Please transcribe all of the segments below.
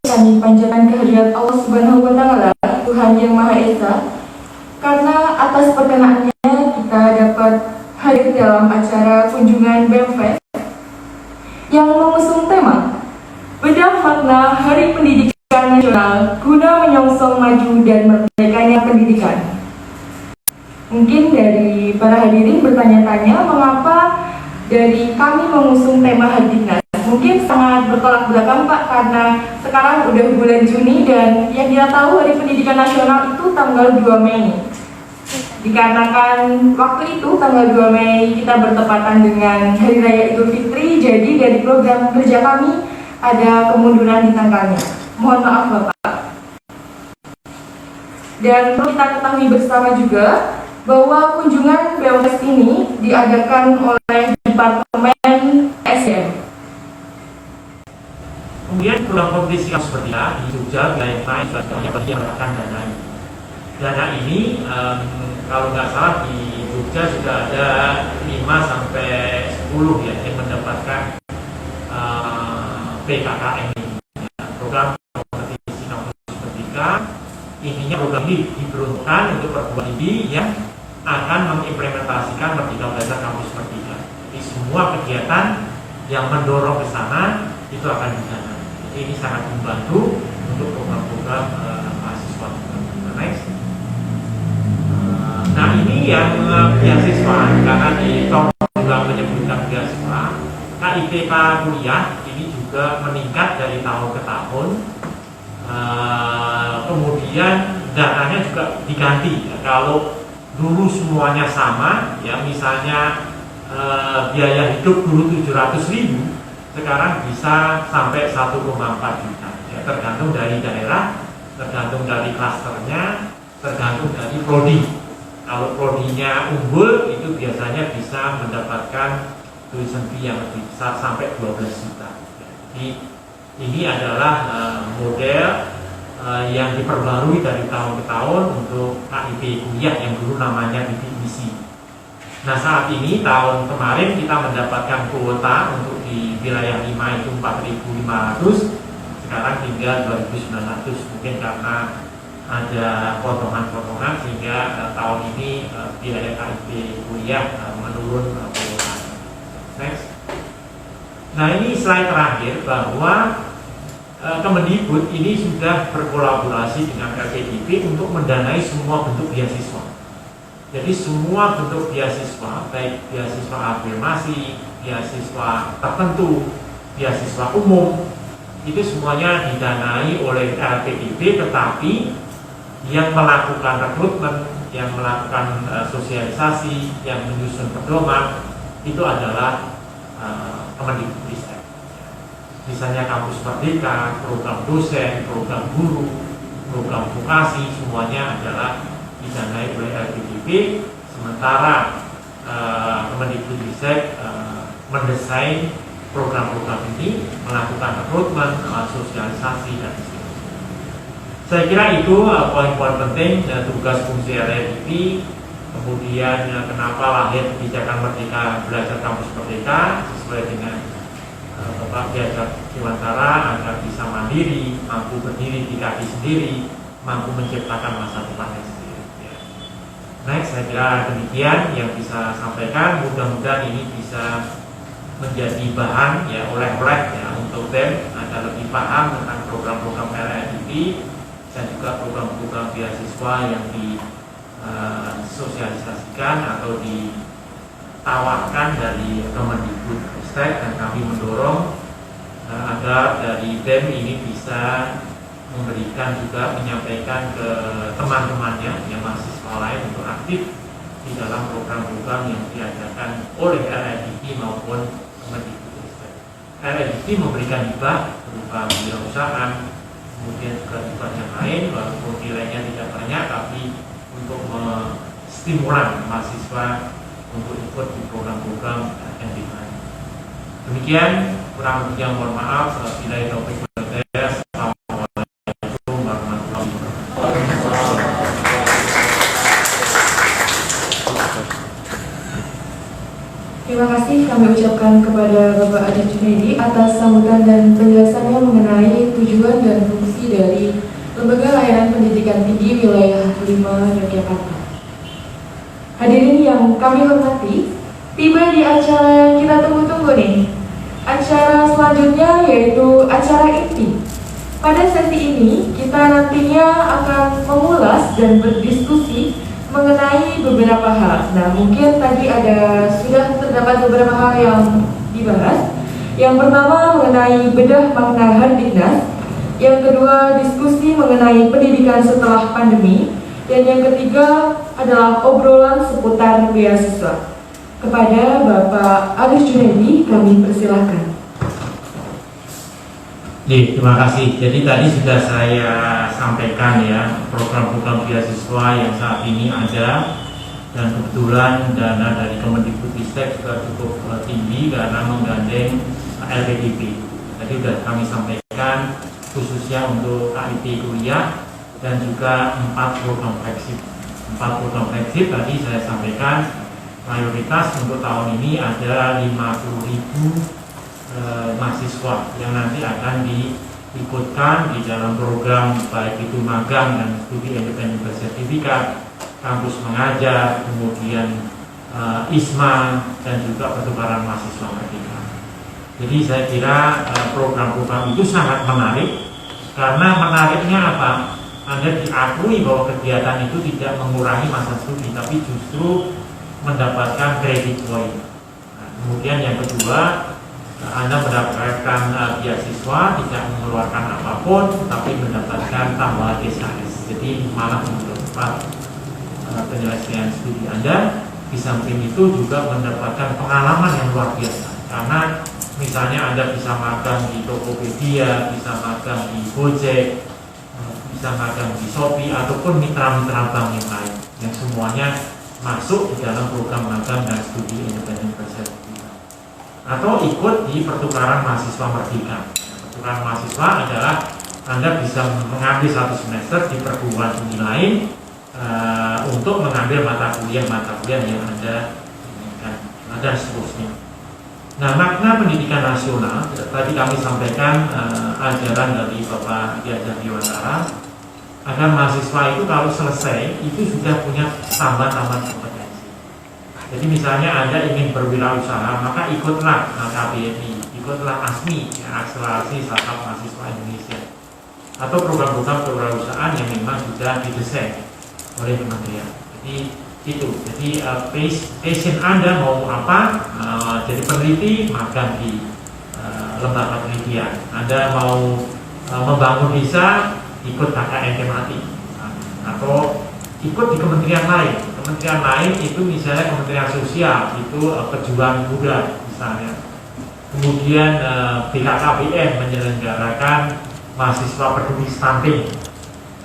Kami panjatkan kehadirat Allah Subhanahu wa Ta'ala, Tuhan yang Maha Esa, karena atas perkenaannya kita dapat hadir dalam acara kunjungan BEMFEST yang mengusung tema Bedah Makna Hari Pendidikan Nasional guna menyongsong maju dan merdekanya pendidikan. Mungkin dari para hadirin bertanya-tanya mengapa dari kami mengusung tema Hardiknas. Mungkin sangat bertolak belakang Pak, karena sekarang udah bulan Juni dan yang kita tahu Hari Pendidikan Nasional itu tanggal 2 Mei. Dikarenakan waktu itu tanggal 2 Mei kita bertepatan dengan Hari Raya Idul Fitri, jadi dari program kerja kami ada kemunduran di tanggalnya. Mohon maaf Bapak. Dan perlu kita ketahui bersama juga bahwa kunjungan BEMFEST ini diadakan oleh Departemen SDM. Kemudian program kompetisi seperti di Jogja, wilayah lain juga mendapatkan dana. Dana ini kalau nggak salah di Jogja sudah ada 5-10 ya yang mendapatkan PKKM ini. Program kompetisi kampus merdeka. Intinya program ini diperuntukkan untuk perguruan tinggi yang akan mengimplementasikan Merdeka Belajar Kampus Merdeka. Jadi semua kegiatan yang mendorong ke sana itu akan didanai. Jadi ini sangat membantu untuk program-program mahasiswa. Next. Nah ini yang beasiswa, karena di Tom juga menyebutkan beasiswa. KIPK kuliah ini juga meningkat dari tahun ke tahun. Kemudian dananya juga diganti ya. Kalau dulu semuanya sama ya, misalnya biaya hidup dulu 700.000, sekarang bisa sampai 1,4 juta ya, tergantung dari daerah, tergantung dari klasternya, tergantung dari prodi. Kalau prodinya unggul itu biasanya bisa mendapatkan tuition fee yang lebih besar sampai 12 juta. Jadi ini adalah model yang diperbarui dari tahun ke tahun untuk KIP kuliah yang dulu namanya bidik misi. Nah saat ini tahun kemarin kita mendapatkan kuota untuk di wilayah 5 itu 4.500, sekarang tinggal 2.900. Mungkin karena ada potongan-potongan sehingga tahun ini biaya KIP kuliah menurun kuota. Next. Nah ini slide terakhir bahwa Kemendikbud ini sudah berkolaborasi dengan LPDP untuk mendanai semua bentuk beasiswa. Jadi semua bentuk beasiswa, baik beasiswa afirmasi, beasiswa tertentu, beasiswa umum, itu semuanya didanai oleh LPDP, tetapi yang melakukan rekrutmen, yang melakukan sosialisasi, yang menyusun pedoman, itu adalah Kemendikbud. Misalnya kampus merdeka, program dosen, program guru, program vokasi, semuanya adalah didanai oleh LPDP. Sementara Kemendikbudristek mendesain program-program ini, melakukan rekrutmen, sosialisasi dan sebagainya. Saya kira itu poin-poin penting tugas fungsi LPDP. Kemudian kenapa lahir kebijakan Merdeka Belajar Kampus Merdeka sesuai dengan Bapak diajak Dewantara agar bisa mandiri, mampu berdiri di kaki sendiri, mampu menciptakan masa depannya sendiri. Ya. Next, saya kira demikian yang bisa sampaikan. Mudah-mudahan ini bisa menjadi bahan ya oleh-oleh ya untuk BEM agar lebih paham tentang program-program LPDP dan juga program-program beasiswa yang disosialisasikan atau ditawarkan dari Kemendikbud. Dan kami mendorong agar dari BEM ini bisa memberikan juga menyampaikan ke teman-temannya yang mahasiswa lain untuk aktif di dalam program-program yang diadakan oleh LPDP maupun Kemendikbud. LPDP memberikan hibah berupa wirausahaan, kemudian juga hibah yang lain, walaupun nilainya tidak banyak, tapi untuk stimulan mahasiswa untuk ikut di program-program yang dimana. Demikian, kurang lebihnya mohon maaf. Wabillahi taufiq wal hidayah. Assalamualaikum warahmatullahi wabarakatuh. Terima kasih kami ucapkan kepada Bapak Adi Junaidi atas sambutan dan penjelasannya mengenai tujuan dan fungsi dari Lembaga Layanan Pendidikan Tinggi Wilayah 5 Yogyakarta. Hadirin yang kami hormati, tiba di acara yang kita tunggu-tunggu nih. Acara selanjutnya yaitu acara inti. Pada sesi ini, kita nantinya akan mengulas dan berdiskusi mengenai beberapa hal. Nah, mungkin tadi sudah terdapat beberapa hal yang dibahas. Yang pertama mengenai bedah makna Hardiknas. Yang kedua, diskusi mengenai pendidikan setelah pandemi. Dan yang ketiga adalah obrolan seputar beasiswa. Kepada Bapak Agus Junaidi, kami persilahkan. Terima kasih. Jadi tadi sudah saya sampaikan ya program-program beasiswa yang saat ini ada, dan kebetulan dana dari Kemendikbudristek juga cukup tinggi karena menggandeng LPDP. Tadi sudah kami sampaikan khususnya untuk KIP kuliah dan juga 4 program flagship. 4 program flagship tadi saya sampaikan mayoritas untuk tahun ini ada 50.000 mahasiswa yang nanti akan diikutkan di dalam program baik itu magang dan studi independen bersertifikat, kampus mengajar, kemudian ISMA dan juga pertukaran mahasiswa merdeka. Jadi saya kira program-program itu sangat menarik. Karena menariknya apa? Anda diakui bahwa kegiatan itu tidak mengurangi masa studi, tapi justru mendapatkan credit point. Nah, kemudian yang kedua, Anda mendapatkan beasiswa, tidak mengeluarkan apapun, tapi mendapatkan tambahan SKS. Jadi malah mempercepat penyelesaian studi Anda. Di samping itu juga mendapatkan pengalaman yang luar biasa. Karena misalnya Anda bisa magang di Tokopedia, bisa magang di Gojek, bisa magang di Shopee, ataupun mitra-mitra bank yang lain, yang semuanya masuk di dalam program magang dan studi independen bersertifikat. Atau ikut di pertukaran mahasiswa merdeka. Pertukaran mahasiswa adalah Anda bisa mengambil 1 semester di perguruan tinggi lain untuk mengambil mata kuliah yang Anda inginkan, dan seterusnya. Nah, makna pendidikan nasional tadi kami sampaikan ajaran dari Bapak Diajar Dewantara agar mahasiswa itu kalau selesai itu sudah punya tambahan kompetensi. Jadi misalnya Anda ingin berwirausaha, maka ikutlah KBMI, ikutlah ASMI, Akselerasi Startup Mahasiswa Indonesia, atau program-program kewirausahaan yang memang sudah didesain oleh kementerian. Jadi itu, jadi passion Anda mau apa? Jadi peneliti, magang di lembaga penelitian. Anda mau membangun desa, ikut KKN Kemati, atau ikut di kementerian lain. Kementerian lain itu misalnya Kementerian Sosial, itu pejuang muda misalnya. Kemudian BKKBN menyelenggarakan mahasiswa peduli stunting.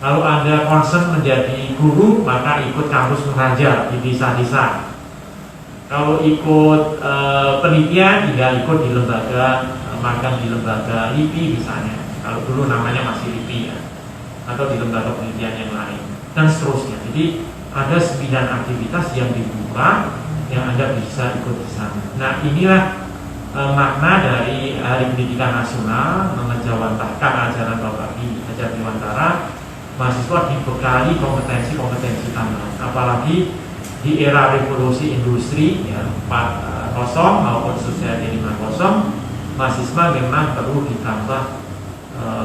Kalau Anda concern menjadi guru, maka ikut kampus mengajar di desa-desa. Kalau ikut penelitian, tinggal ikut di lembaga magang di lembaga LIPI misalnya. Kalau dulu namanya masih LIPI ya, atau di lembaga penelitian yang lain, dan seterusnya. Jadi ada 9 aktivitas yang dibuka yang Anda bisa ikut di sana. Nah, inilah makna dari Hari Pendidikan Nasional, mengejawantahkan ajaran Bapak Diajar Dewantara. Mahasiswa dibekali kompetensi-kompetensi tambahan, apalagi di era revolusi industri ya 4.0 maupun Society 5.0, mahasiswa memang perlu ditambah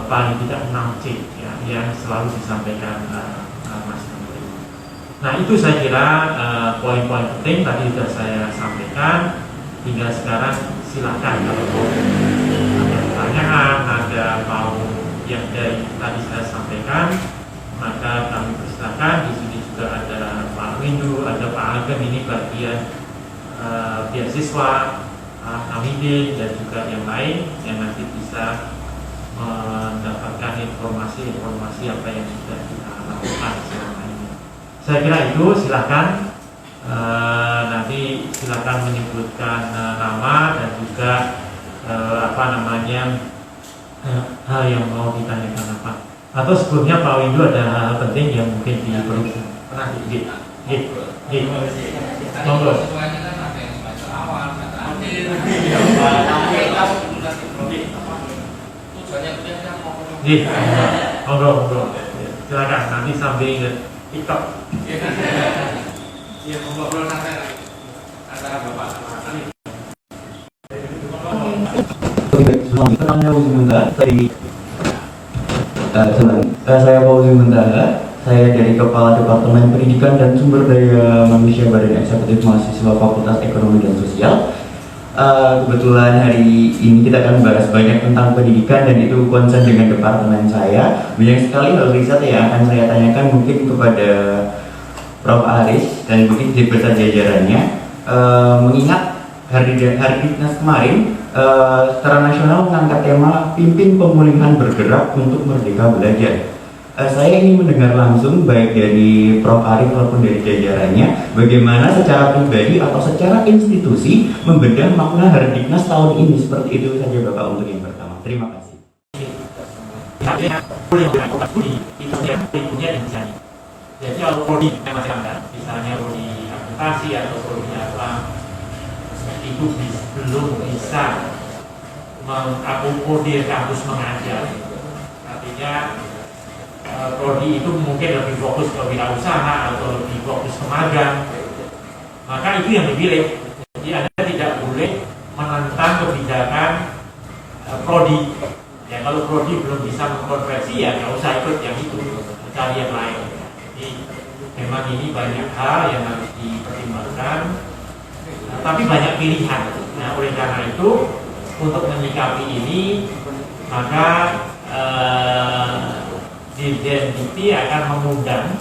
paling tidak 6C ya, yang selalu disampaikan Mas Menteri. Nah, itu saya kira poin-poin penting tadi sudah saya sampaikan. Tinggal sekarang silakan kalau ada pertanyaan, ada mau yang dari tadi saya sampaikan, maka kami persilakan. Di sini juga ada Pak Windu, ada Pak Ageng, ini bagian beasiswa, Hamidin, dan juga yang lain yang nanti bisa mendapatkan informasi-informasi apa yang sudah kita lakukan selama ini. Saya kira itu, silakan nanti silakan menyebutkan nama dan juga hal yang mau ditanyakan apa. Atau sebelumnya Pak Windu ada hal penting yang mungkin diperlukan. Monggo. Sesuai dengan apa yang semester awal, Nih, ngobrol. Silakan nanti sambil ingat TikTok. Iya, ngobrol santai antara Bapak sama kami. Namanya Fauzi Muntah saya Fauzi Muntah, saya dari Kepala Departemen Pendidikan dan Sumber Daya Manusia Badan Eksekutif Mahasiswa Fakultas Ekonomi dan Sosial. Kebetulan hari ini kita akan membahas banyak tentang pendidikan dan itu konsen dengan departemen saya. Banyak sekali hal riset yang akan saya tanyakan mungkin kepada Prof. Aris dan mungkin di beserta jajarannya. Mengingat Hari Diknas kemarin secara nasional mengangkat tema Pimpin Pemulihan Bergerak untuk Merdeka Belajar. Saya ingin mendengar langsung baik dari Prof. Arif maupun dari jajarannya bagaimana secara pribadi atau secara institusi membedah makna Hari Diknas tahun ini. Seperti itu saja Bapak untuk yang pertama. Terima kasih. Jadi kalau prodi macam-macam, misalnya prodi akuntansi atau prodi apa, itu belum bisa mengakomodir kampus mengajar. Artinya prodi itu mungkin lebih fokus ke wirausaha atau lebih fokus ke magang. Maka itu yang dipilih. Jadi Anda tidak boleh menentang kebijakan prodi. Ya kalau prodi belum bisa mengkonversi ya nggak usah ikut yang itu, cari yang lain. Jadi memang ini banyak hal yang harus dipertimbangkan. Tapi banyak pilihan. Nah, oleh karena itu untuk menyikapi ini maka Dirjen Dikti akan mengundang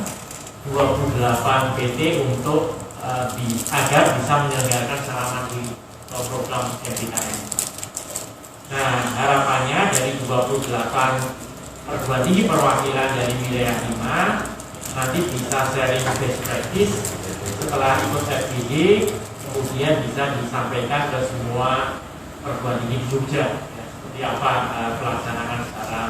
28 PT untuk agar bisa menyelenggarakan secara mandiri program MBKM. Nah, harapannya dari 28 perguruan tinggi perwakilan dari wilayah 5 nanti bisa sharing best practice setelah ikut FGD, kemudian bisa disampaikan ke semua perguruan tinggi di Jogja ya, seperti apa pelaksanaan secara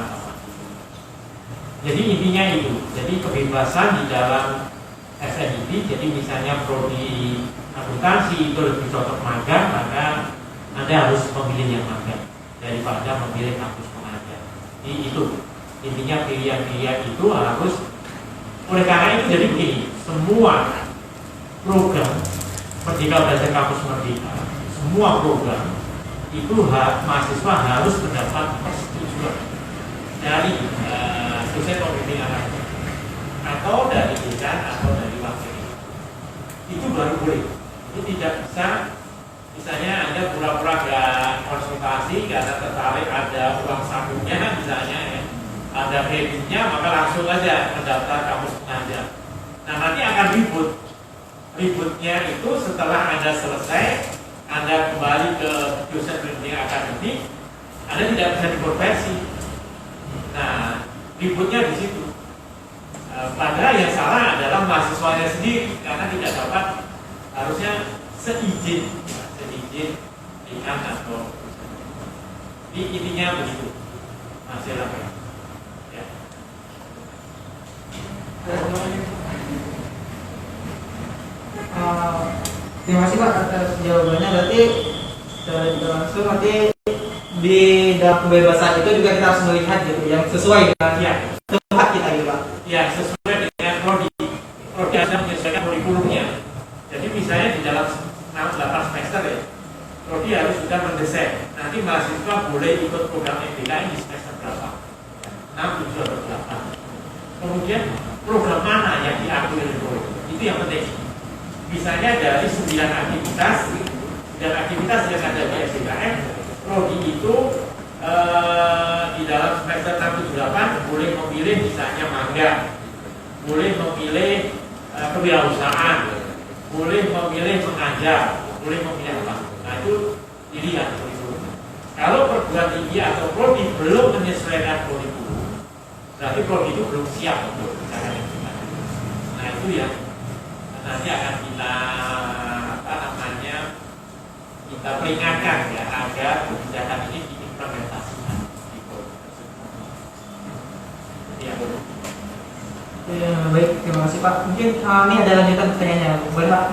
jadi intinya itu, jadi kebebasan di dalam SNID. Jadi misalnya prodi akuntansi itu lebih cocok magang, maka Anda harus memilih yang magang daripada memilih kampus pengajar. Jadi itu intinya, pilihan-pilihan itu harus. Oleh karena itu jadi begini, semua program Merdeka Belajar Kampus Merdeka, semua program itu mahasiswa harus mendapat persetujuan dari dosen pembimbing anak atau dari dekan atau dari wakil. Itu baru boleh. Itu tidak bisa, misalnya Anda pura-pura gak konsultasi karena tertarik ada uang sabunnya misalnya ya, ada kreditnya, maka langsung aja mendaftar kampus pengajar. Nah nanti akan ribut. Ributnya itu setelah Anda selesai, Anda kembali ke dosen pembimbing akademik, Anda tidak bisa dikonversi. Nah, ributnya di situ. Padahal yang salah adalah mahasiswanya sendiri karena tidak dapat, harusnya seizin dekan atau. Jadi intinya begitu. Masih lagi. Ya. Terima kasih Pak atas jawabannya. Berarti secara tidak langsung nanti di dalam kebebasan itu juga kita harus melihat gitu yang sesuai dengan tempat kita gitu Pak. Ya, sesuai dengan prodi. Prodi Anda menyesuaikan kurikulumnya. Jadi misalnya di dalam 8 semester ya, prodi harus sudah mendesain. Nanti mahasiswa boleh ikut program MBKM di semester berapa? 6, 7, atau 8. Kemudian program mana yang diakui oleh prodi? Itu yang penting. Misalnya dari 9 aktivitas yang ada di SBKM, prodi itu di dalam semester 6, 7, 8 boleh memilih misalnya magang, boleh memilih kewirausahaan, boleh memilih mengajar, boleh memilih apa. Nah itu dilihat kurikulum. Kalau perguruan tinggi atau prodi belum menyesuaikan kurikulum, berarti prodi itu belum siap untuk bicara MBKM. Nah itu yang nanti akan kita kita peringatkan ya agar kebijakan ini diimplementasikan di program tersebut. Ya, Ya, baik, terima kasih Pak. Mungkin ini ada lanjutan pertanyaannya, boleh Pak?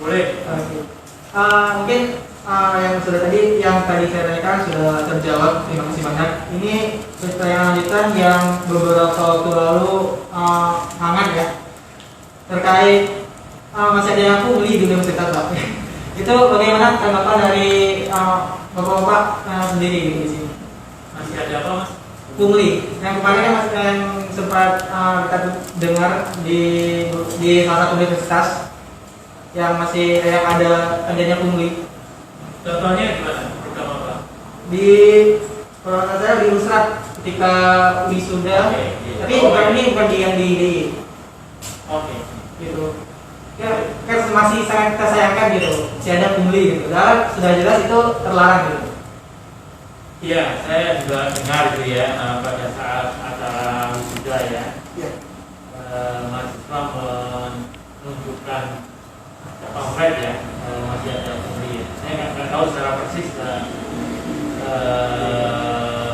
boleh. Oke. Mungkin yang tadi saya tanyakan sudah terjawab. Terima kasih banyak. Ini pertanyaan lanjutan yang beberapa waktu lalu hangat ya, terkait masih ada yang aku beli di universitas Pak. Itu bagaimana tanggapan dari bapak-bapak sendiri di sini? Masih ada apa mas? Pungli yang kemarin kan yang sempat kita dengar di salah satu universitas yang masih adanya pungli. Contohnya gimana? Program apa? Di peralatan saya di Usrat ketika wisuda, Oke, iya. tapi bukan yang di Oke. gitu. Ya, kan masih sangat kita sayangkan gitu, masih ada pungli gitu. Dan sudah jelas itu terlarang gitu. Iya, saya juga dengar itu ya pada saat acara wisuda ya, Iya. mahasiswa menunjukkan pamflet ya, masih ada pembeli. Saya nggak tahu secara persis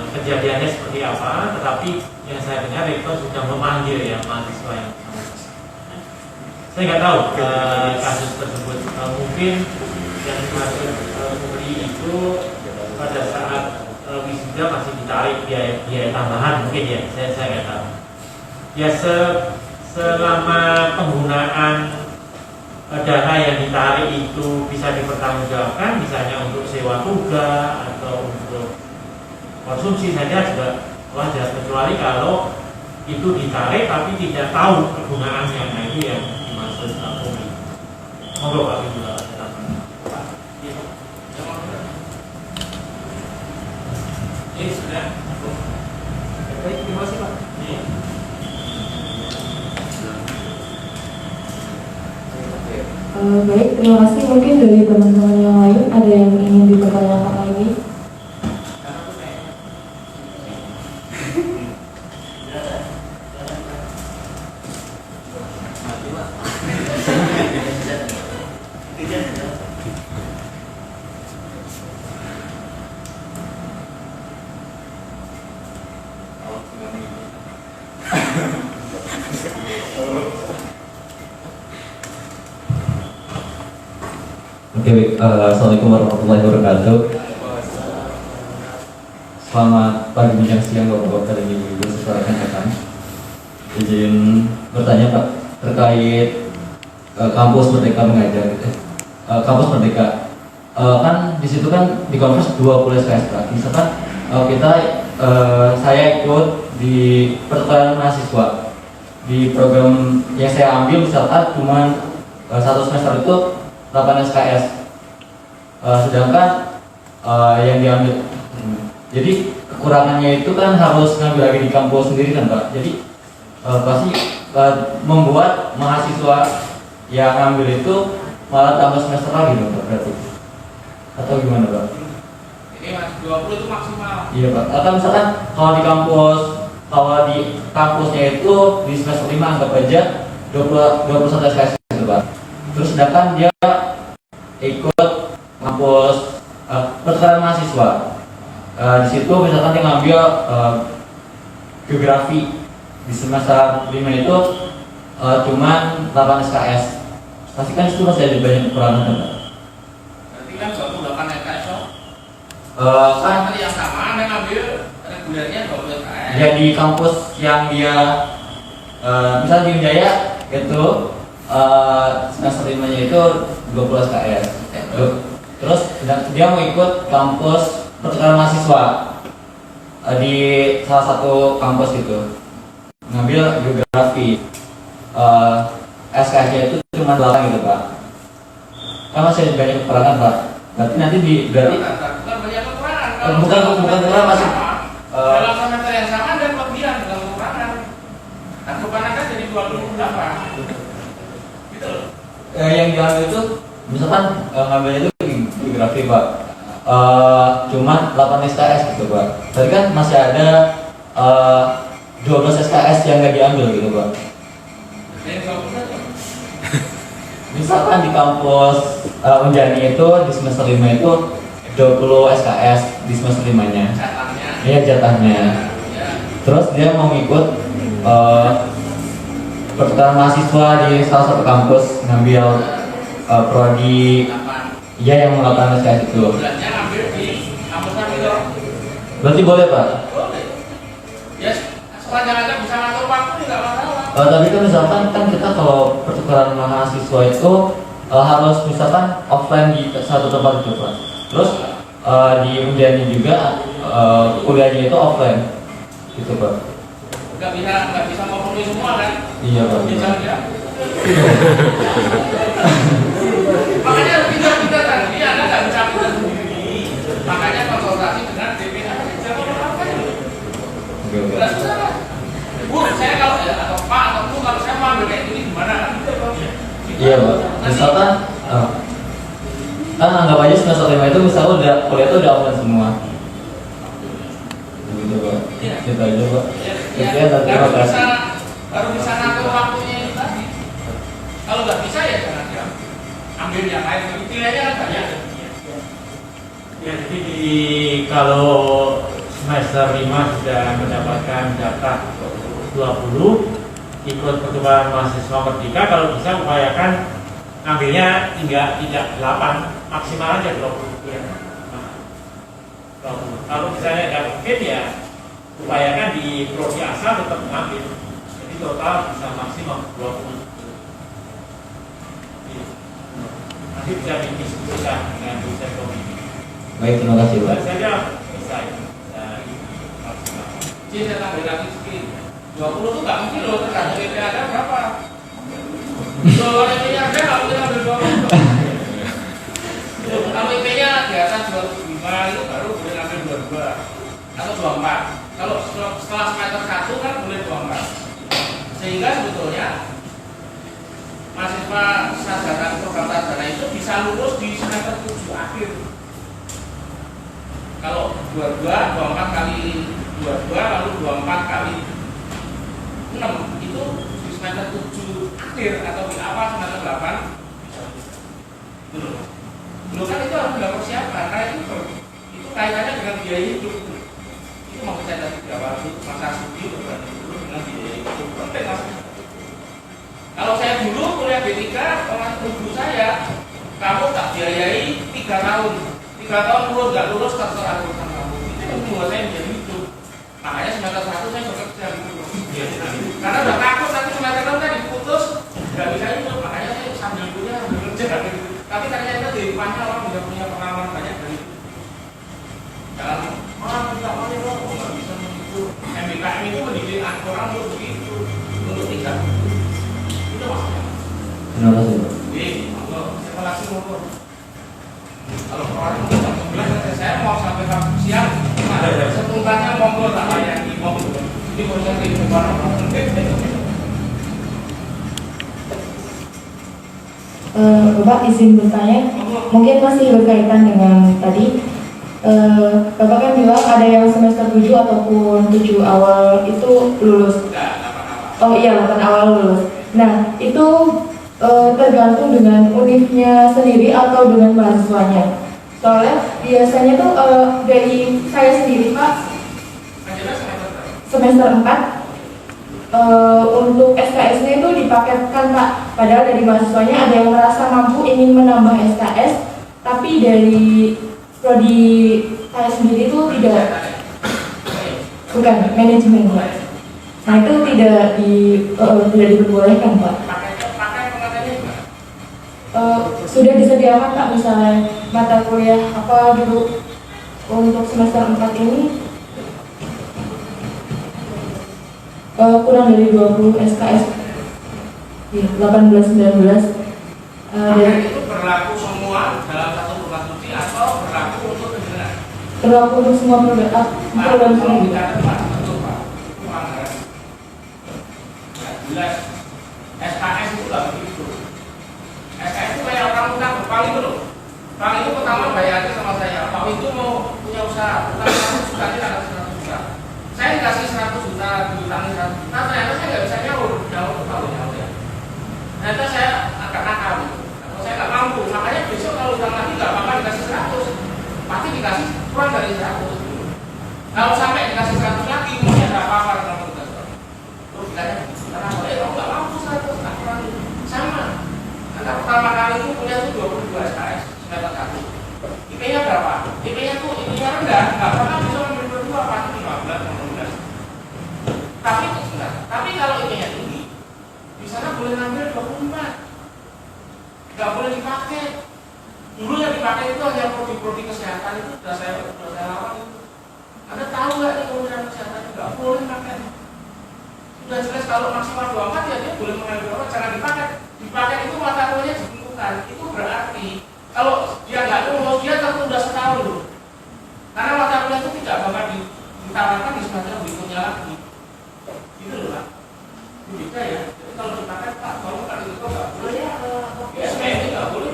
kejadiannya seperti apa, tetapi yang saya dengar rektor sudah memanggil ya mahasiswa yang saya nggak tahu kasus tersebut. Mungkin yang dimaksud pembeli itu pada saat wisuda masih ditarik biaya tambahan mungkin ya, saya nggak tahu. Ya selama penggunaan dana yang ditarik itu bisa dipertanggungjawabkan, misalnya untuk sewa tugas atau untuk konsumsi saja juga wajar, kecuali kalau itu ditarik tapi tidak tahu kegunaannya. Nah itu yang dimaksud pungli. Monggo Pak Ibu. Ini sudah. Baik, terima kasih Pak. Iya. Baik, terima kasih. Mungkin dari teman-teman yang lain ada yang ingin dipertanyakan lagi? Oke, baik. Assalamualaikum warahmatullahi wabarakatuh. Selamat pagi, menjelang siang, bapak-bapak dan ibu-ibu sesuai rekan-rekan. Izin bertanya Pak terkait kampus Merdeka mengajar. Kampus Merdeka kan di situ kan di konvers 20 SKS Pak. Misalkan saya ikut di pertukaran mahasiswa di program yang saya ambil, misalkan cuma satu semester itu 8 SKS, sedangkan yang diambil, jadi kekurangannya itu kan harus ngambil lagi di kampus sendiri kan Pak. Jadi pasti membuat mahasiswa yang ngambil itu malah tambah semester lagi dong Pak, berarti atau gimana Pak? Ini mas 20 itu maksimal. Iya Pak. Atau misalkan kalau di kampusnya itu di semester 5 anggap aja 21 SKS gitu Pak. Terus sedangkan dia ikut kampus pertukaran mahasiswa. Di situ misalkan dia ngambil geografi di semester 5 itu cuman 8 SKS. Pasti kan itu masih ada banyak kekurangan kan Pak? Berarti kan 28 SKS. Kan Tadi yang sama Anda ngambil regulernya 20 SKS. ya di kampus yang dia misalnya di Wijaya itu semester 5 nya itu 20 SKS. Terus dia mau ikut kampus pertukaran mahasiswa di salah satu kampus gitu, ngambil geografi. SKS nya itu cuma 8 gitu Pak. Kan masih ada banyak kekurangan Pak. Berarti nanti berarti Bukan banyak kekurangan. bukan kekurangan masih Dalam semester yang sama ada kelebihan dalam kekurangan. Kan kekurangan kan jadi 28. Gitu loh. yang diambil itu misalkan ngambil itu geografi Pak, cuma 8 SKS gitu Pak. Tadi kan masih ada 12 SKS yang nggak diambil gitu Pak. Jadi 20 saja. Misalkan di kampus Unjani itu di semester 5 itu 20 SKS di semester 5 nya. Catanya. Iya jatahnya. Ya. Terus dia mau ikut pertukaran mahasiswa di salah satu kampus, ngambil prodi 8. Iya, yang melakukan SKS itu. bulannya ngambil di akuntan itu. Berarti boleh Pak? Boleh. Ya, sepanjang Anda bisa ngatur waktu nggak masalah. Tapi kan misalkan kan kita kalau pertukaran mahasiswa itu harus misalkan offline di satu tempat itu Pak. Terus di Undiannya juga kuliahnya itu offline gitu Pak. Nggak bisa memenuhi semua kan? Iya Pak. Bisa ya. Makanya pindah-pindah tadi Anda nggak bisa pindah sendiri. Makanya konsultasi dengan DPH. Jangan apa ya. Nggak usah. Bu, saya kalau atau Pak atau Bu kalau saya mau ambil kayak gini gimana? Iya Pak. Misalkan kan anggap aja semester 5 itu misalnya udah kuliah itu udah offline semua. Gitu Pak. Kita aja Pak. Ya, Terima kasih. baru bisa ngatur waktunya itu tadi. Kalau nggak bisa ya jangan dia ambil yang lain. Pilihannya kan banyak. Ya, jadi kalau semester 5 sudah mendapatkan data 20 ikut pertukaran mahasiswa merdeka, kalau bisa upayakan ambilnya tidak 8, maksimal aja 20 ya. Nah, 20. Kalau misalnya nggak mungkin ya upayakan di prodi asal tetap mengambil, jadi total bisa maksimal 20. Nanti bisa didiskusikan dengan dosen komisi. Baik, terima kasih Pak. Saja bisa maksimal. Jadi saya tambah lagi sedikit. 20 itu nggak mungkin loh, tergantung IP Anda berapa. Kalau IP-nya ada nggak mungkin ambil 20. Kalau IP-nya di atas 25 itu baru boleh ambil 22 atau 24. Kalau setelah semester 1 kan boleh 24. Sehingga sebetulnya mahasiswa sarjana program sarjana itu bisa lulus di semester 7 akhir. Kalau 22, 24 kali 22 lalu 24 kali 6 itu di semester 7 akhir atau di awal semester 8 bisa dulu. Dulu kan itu harus sudah persiapan karena itu kaitannya dengan biaya hidup. Itu mau saya tadi di awal itu masa studi berbanding dulu dengan biaya hidup. Penting mas. Kalau saya dulu kuliah B3 orang ibu saya, kamu tak biayai 3 tahun. 3 tahun lulus nggak lulus terserah urusan kamu. Itu yang membuat saya menjadi hidup. Makanya semester 1 saya bekerja gitu. Karena udah takut nanti semester 6 kan diputus nggak bisa hidup. Makanya saya sambil kuliah sambil kerja. Tapi ternyata di depannya orang sudah punya pengalaman banyak dari itu. Jangan orang tidak mau nggak bisa begitu. MBKM itu mendidik orang untuk begitu, untuk tidak. Itu maksudnya. Terima kasih Pak. Terima kasih monggo. Kalau orang jam 11 saya mau sampai siang, setunggalnya monggo tak layani monggo. Ini proses kehidupan orang. Bapak izin bertanya, mungkin masih berkaitan dengan tadi. Bapak kan bilang ada yang semester 7 ataupun 7 awal itu lulus. Oh iya, 8 awal lulus. Nah, itu tergantung dengan univnya sendiri atau dengan mahasiswanya. Soalnya biasanya tuh dari saya sendiri Pak, semester 4 untuk SKS-nya itu dipaketkan Pak. Padahal dari mahasiswanya ada yang merasa mampu ingin menambah SKS, tapi dari prodi saya sendiri itu tidak, bukan manajemen Pak. Nah itu tidak diperbolehkan Pak. Sudah disediakan Pak, misalnya mata kuliah apa dulu untuk semester 4 ini kurang dari 20 SKS, 18-19. Itu berlaku semua dalam satu program studi atau berlaku untuk negara? Berlaku untuk semua program studi. Jelas SKS itu nggak begitu. SKS itu kayak orang utang Pak itu loh. Pak itu pertama bayar aja sama saya. Pak itu mau punya usaha, utang 100 juta, dia ada 100 juta. Saya dikasih 100 juta, diutangin 100 juta, ternyata saya nggak bisa nyaur ke Pak ya. Ternyata saya agak nakal gitu. Kalau saya nggak mampu, makanya besok kalau utang lagi nggak apa-apa dikasih 100, pasti dikasih kurang dari 100. Kalau sampai dikasih 100 lagi, mungkin nggak apa-apa kalau kita. Terus ditanya, karena kamu nggak mampu 100, nggak kurang sama. Karena pertama kali itu punya itu 22 SKS. semester 1. IP-nya berapa? IP-nya tuh IP-nya rendah, nggak pernah bisa ngambil berdua, pasti 15, 16. Tapi itu enggak. Tapi kalau IP-nya tinggi, di sana boleh ngambil 24. Nggak boleh dipakai. Dulu yang dipakai itu hanya prodi-prodi kesehatan itu sudah saya lawan itu. Anda tahu nggak nih Kementerian Kesehatan nggak boleh pakai. Sudah jelas kalau maksimal 24 ya dia boleh mengambil apa? Jangan dipakai. Dipakai itu mata kuliahnya ditentukan. Itu berarti kalau dia nggak lulus dia tertunda setahun loh. Karena mata kuliah itu tidak bakal ditawarkan di semester berikutnya lagi. Gitu loh Pak. Itu beda ya. Jadi kalau dipakai Pak, kalau kan itu nggak boleh ya. SPM nggak boleh.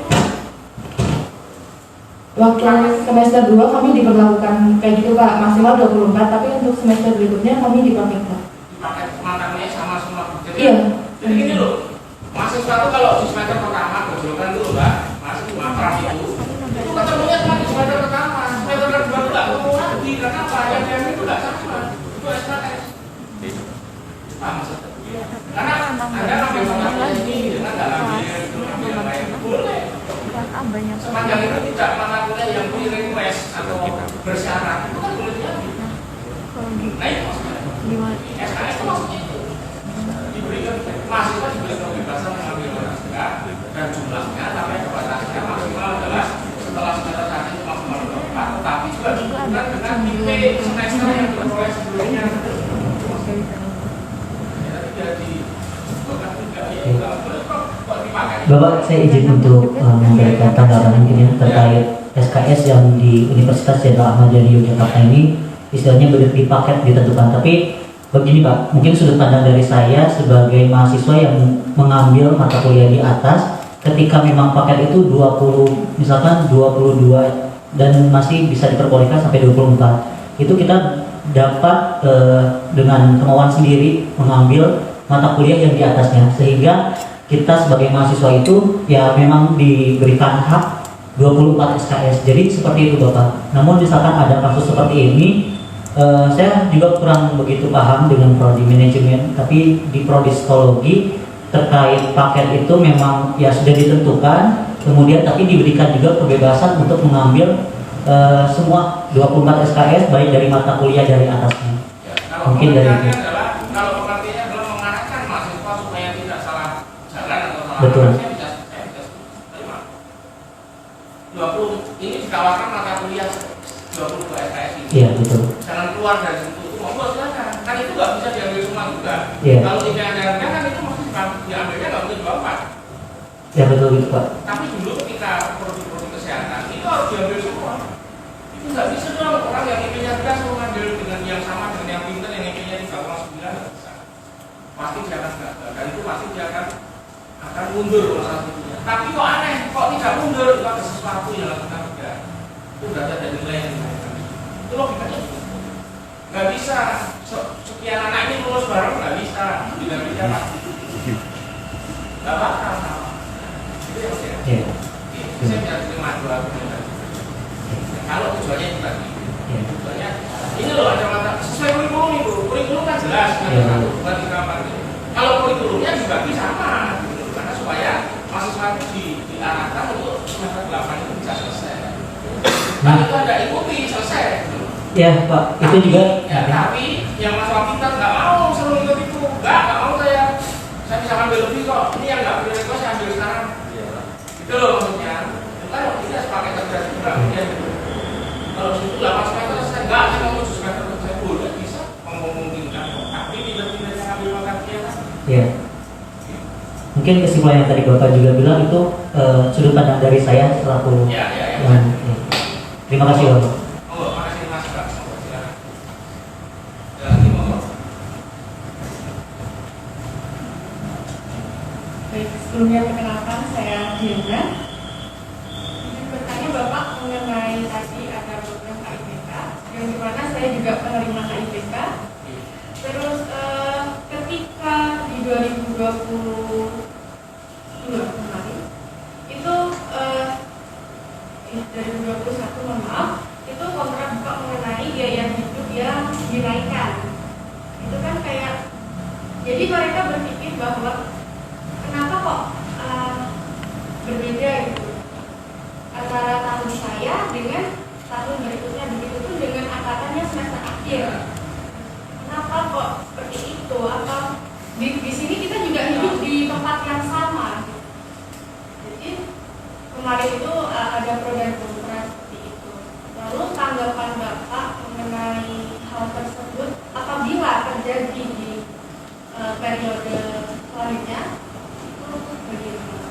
Waktu semester 2 kami diperlakukan kayak gitu Pak, maksimal 24, tapi untuk semester berikutnya kami dipraktikkan. Dipakai mata kuliah sama semua. Iya. Jadi gini loh, mahasiswa itu kalau di semester pertama gojolkan dulu Mbak, masih makraf itu ketemunya cuma di semester pertama, semester kedua itu nggak ketemu lagi. Karena apa? Yang diambil itu nggak sama, itu SKS. Paham maksudnya? Karena Anda ngambil mata kuliah ini dengan nggak ambil yang lain boleh. Sepanjang itu tidak mata kuliah yang punya request atau bersyarat itu kan boleh diambil. Nah itu maksudnya. SKS itu maksudnya itu. Diberikan mahasiswa diberikan kebebasan mengambil naskah dan jumlahnya sampai ke batasnya maksimal adalah setelah semester 1 itu maksimal 24, tetapi juga dihubungkan dengan IP semester yang diperoleh sebelumnya. Bapak, saya izin untuk memberikan tanggapan mungkin ya terkait SKS yang di Universitas Jenderal Ahmad Yani Yogyakarta ini istilahnya di paket ditentukan. Tapi begini Pak, mungkin sudut pandang dari saya sebagai mahasiswa yang mengambil mata kuliah di atas, ketika memang paket itu 20, misalkan 22 dan masih bisa diperbolehkan sampai 24, itu kita dapat dengan kemauan sendiri mengambil mata kuliah yang di atasnya, sehingga kita sebagai mahasiswa itu ya memang diberikan hak 24 SKS. Jadi seperti itu Bapak. Namun misalkan ada kasus seperti ini, saya juga kurang begitu paham dengan prodi manajemen, tapi di prodi psikologi terkait paket itu memang ya sudah ditentukan, kemudian tapi diberikan juga kebebasan untuk mengambil semua 24 SKS baik dari mata kuliah dari atasnya. Ya, mungkin dari itu. Kalau pengertiannya adalah mengarahkan mahasiswa supaya tidak salah jalan atau salah Betul. arah, saya bisa terima. 20 ini ditawarkan mata kuliah 22 SKS ini. Iya betul. Jangan keluar dari situ. Itu monggo silakan. Kan itu nggak bisa diambil semua juga. Iya. Kalau tidak ada harga kan itu mesti diambilnya nggak mungkin 24. Ya betul gitu Pak. Tapi dulu ketika prodi-prodi kesehatan itu harus diambil semua. Itu nggak bisa dong orang yang IP-nya rendah mau ngambil dengan yang sama dengan yang pintar yang IP-nya 3,9 nggak bisa. Pasti dia akan gagal dan itu pasti dia akan mundur masalah itu. Tapi kok aneh, kok tidak mundur? Itu ada sesuatu yang lakukan juga. Itu berarti ada nilai yang dinaikkan. Itu logikanya gitu. Nggak bisa sekian anak ini lulus bareng nggak bisa. Tidak bisa pasti. Nggak bakal sama. Itu yang saya. Iya. Saya tidak terima dua argumen. Kalau tujuannya itu tadi, tujuannya ini loh ada mata sesuai kurikulum itu. Kurikulum kan jelas, bukan di kamar. Kalau kurikulumnya dibagi sama, karena supaya mahasiswa itu diarahkan untuk semester 8 itu bisa selesai. Tapi itu ada ikuti selesai. Ya Pak, itu juga. Ya, tapi yang mahasiswa kita nggak mau selalu ikut itu, nggak mau saya bisa ambil lebih kok. Ini yang nggak boleh kok saya ambil sekarang. Itu loh maksudnya. Kalau kita sepakai kerja juga, kemudian kalau situ 8 semester saya enggak, saya mau 7 semester saya boleh bisa memungkinkan, tapi tidak ambil mata kuliah. Ya. Mungkin kesimpulan yang tadi Bapak juga bilang itu sudut pandang dari saya selaku. Ya. Terima kasih Bapak. Oh, makasih Mas Pak. Silakan. Lagi mau. Baik, sebelumnya perkenalkan saya Diana. Bertanya Bapak mengenai tadi ada program KIPK, yang dimana saya juga penerima KIPK. Terus ketika di 2022 kemarin itu dari 2021 mohon maaf, itu kontrak buka mengenai biaya hidup yang dinaikkan. Itu kan kayak, jadi mereka berpikir bahwa kenapa kok berbeda gitu. antara tahun saya dengan tahun berikutnya, begitu pun dengan angkatannya semester akhir. Kenapa kok seperti itu? Apa di sini kita juga hidup di tempat yang sama? Jadi kemarin itu ada pro dan kontra seperti itu. Lalu tanggapan Bapak mengenai hal tersebut apabila terjadi di periode selanjutnya itu bagaimana?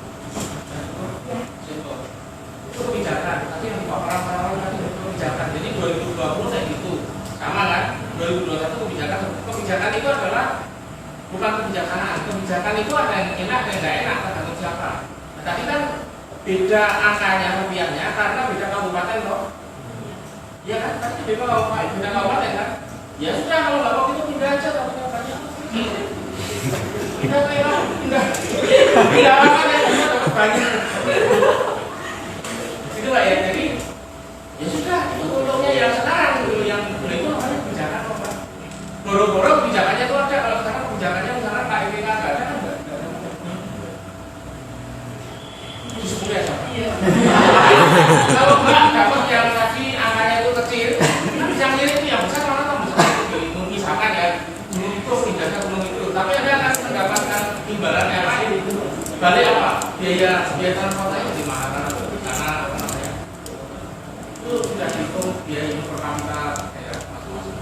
Ya. Itu kebijakan, tapi yang Pak orang tadi itu kebijakan. Jadi 2020 saya gitu, sama kan? 2021 kebijakan itu adalah bukan kebijakan itu ada yang enak ada yang nggak enak tergantung siapa. Nah, tadi kan beda angkanya rupiahnya karena beda kabupaten loh. Iya kan? Tadi beda kabupaten kan? Ya sudah kalau nggak mau itu pindah aja tapi banyak. Pindah kayak pindah apa ya? Dapat banyak. Itulah ya. Jadi ya sudah itu untungnya yang sekarang dulu yang itu namanya kebijakan apa? Boro-boro kebijakannya itu ada, kalau sekarang kebijakannya misalnya KIPK nggak ada kan nggak ada. Itu 10 ya sama. Kalau nggak dapat yang tadi angkanya itu kecil, kan bisa ngirim itu yang besar orang kan bisa misalkan ya belum itu pindahnya belum itu, tapi ada kan mendapatkan imbalan yang lain itu. Balik apa? Biaya transportasi di mana? Karena apa namanya? Itu sudah dihitung biaya hidup per kapita daerah masing-masing.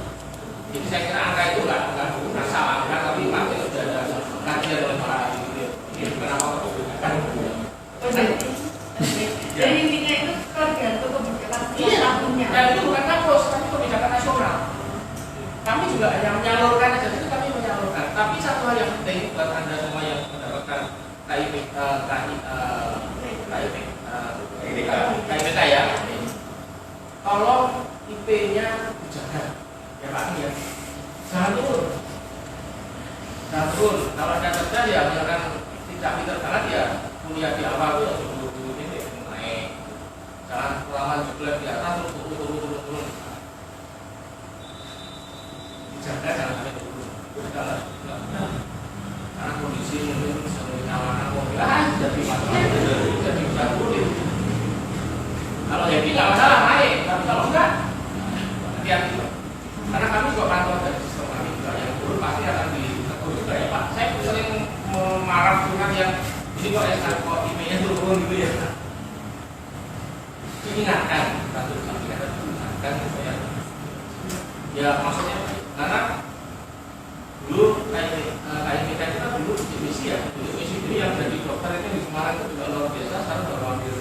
Jadi saya kira angka itu nggak salah, tapi memang itu sudah ada kajian oleh para ini kenapa kan? Jadi intinya itu tergantung kebijakan tahunnya. Dan itu bukan kampus, tapi kebijakan nasional. Kami juga hanya menyalurkan aja, itu kami menyalurkan. Tapi satu hal yang penting buat Anda semua yang mendapatkan KIPK ya, tolong IP-nya dijaga, ya Pak ya. Jangan turun. Kalau Anda cerdas ya, misalkan tidak pintar banget ya, kuliah di awal itu dulu ini naik. Jangan kelamaan juga di atas terus turun. Dijaga jangan sampai turun. Karena kondisi mungkin seperti kawanan mobil jadi masalah, jadi bisa turun. Kalau happy nggak masalah naik, tapi kalau enggak hati-hati. Karena kami juga pantau dari sistem kami juga yang turun pasti akan ditegur juga ya Pak. Saya sering marah dengan yang ini kok kok IP-nya turun gitu ya. Diingatkan, diingatkan supaya ya maksudnya karena dulu KIPK itu kan dulu misi ya, misi itu yang jadi dokter itu di Semarang itu juga luar biasa. Sekarang baru ambil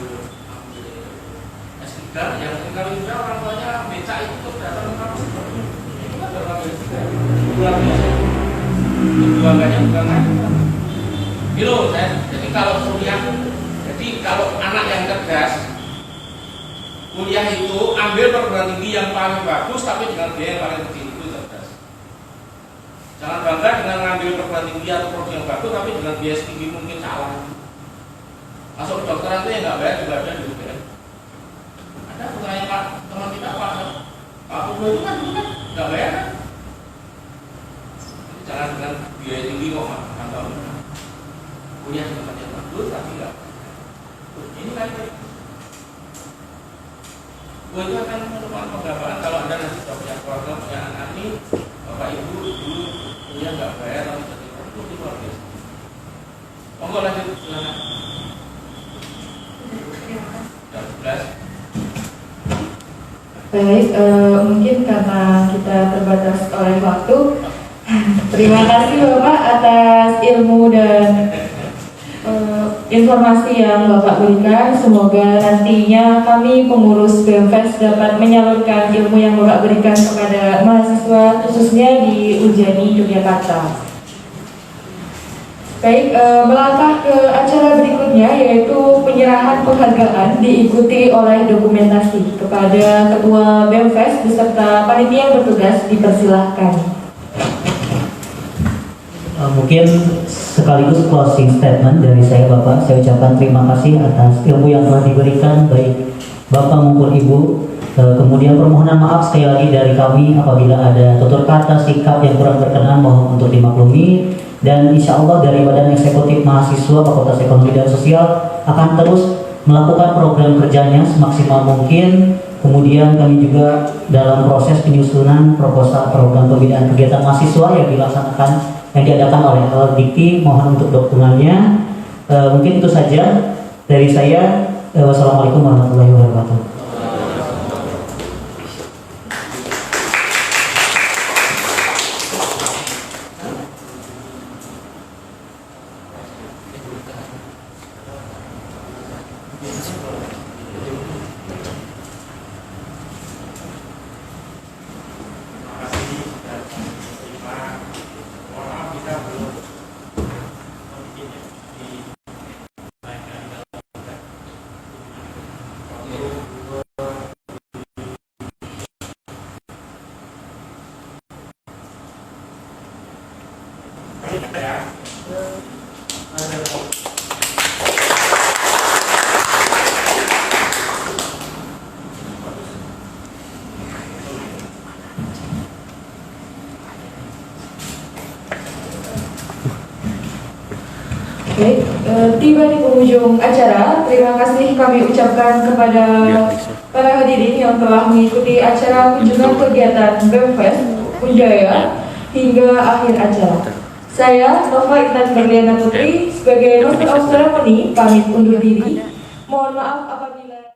S3 yang kami juga orang tuanya becak itu tuh datang ke kampus itu kan baru ambil S3 luar biasa. Perjuangannya bukan main. Gitu saya. Jadi kalau kuliah, jadi kalau anak yang cerdas kuliah itu ambil perguruan tinggi yang paling bagus tapi dengan biaya yang paling kecil itu cerdas. Jangan bangga dengan ngambil perguruan tinggi atau prodi yang bagus tapi dengan biaya setinggi mungkin salah. Masuk kedokteran itu yang nggak bayar juga ada di UPN. Ada putranya Pak teman kita Pak Pugu itu kan dulu kan nggak bayar kan? Jadi jangan dengan biaya tinggi kok mantap. Kuliah di tempat yang bagus tapi nggak. Ini kan gue itu akan menemukan penggabaran kalau Anda nanti sudah punya keluarga, punya anak ini, Bapak Ibu dulu kuliah nggak bayar tapi jadi itu luar biasa. Monggo lanjut silakan. 12. Baik, mungkin karena kita terbatas oleh waktu. Terima kasih Bapak atas ilmu dan informasi yang Bapak berikan. Semoga nantinya kami pengurus BMFest dapat menyalurkan ilmu yang Bapak berikan kepada mahasiswa khususnya di Unjani Yogyakarta. Baik, melangkah ke acara berikutnya yaitu penyerahan penghargaan diikuti oleh dokumentasi kepada Ketua BMFest beserta panitia yang bertugas. Dipersilahkan. Mungkin sekaligus closing statement dari saya Bapak. Saya ucapkan terima kasih atas ilmu yang telah diberikan baik Bapak maupun Ibu. Kemudian permohonan maaf sekali lagi dari kami apabila ada tutur kata sikap yang kurang berkenan, mohon untuk dimaklumi. Dan insya Allah dari Badan Eksekutif Mahasiswa Fakultas Ekonomi dan Sosial akan terus melakukan program kerjanya semaksimal mungkin. Kemudian kami juga dalam proses penyusunan proposal program pembinaan kegiatan mahasiswa yang dilaksanakan yang diadakan oleh LDIKTI. Mohon untuk dokumennya. Mungkin itu saja dari saya. Wassalamualaikum warahmatullahi wabarakatuh. Oke, tiba di penghujung acara. Terima kasih kami ucapkan kepada para hadirin yang telah mengikuti acara kunjungan kegiatan BEMFES Undaya hingga akhir acara. Saya, Nova Intan Berliana Putri, sebagai Master of Ceremony, pamit undur diri. Mohon maaf apabila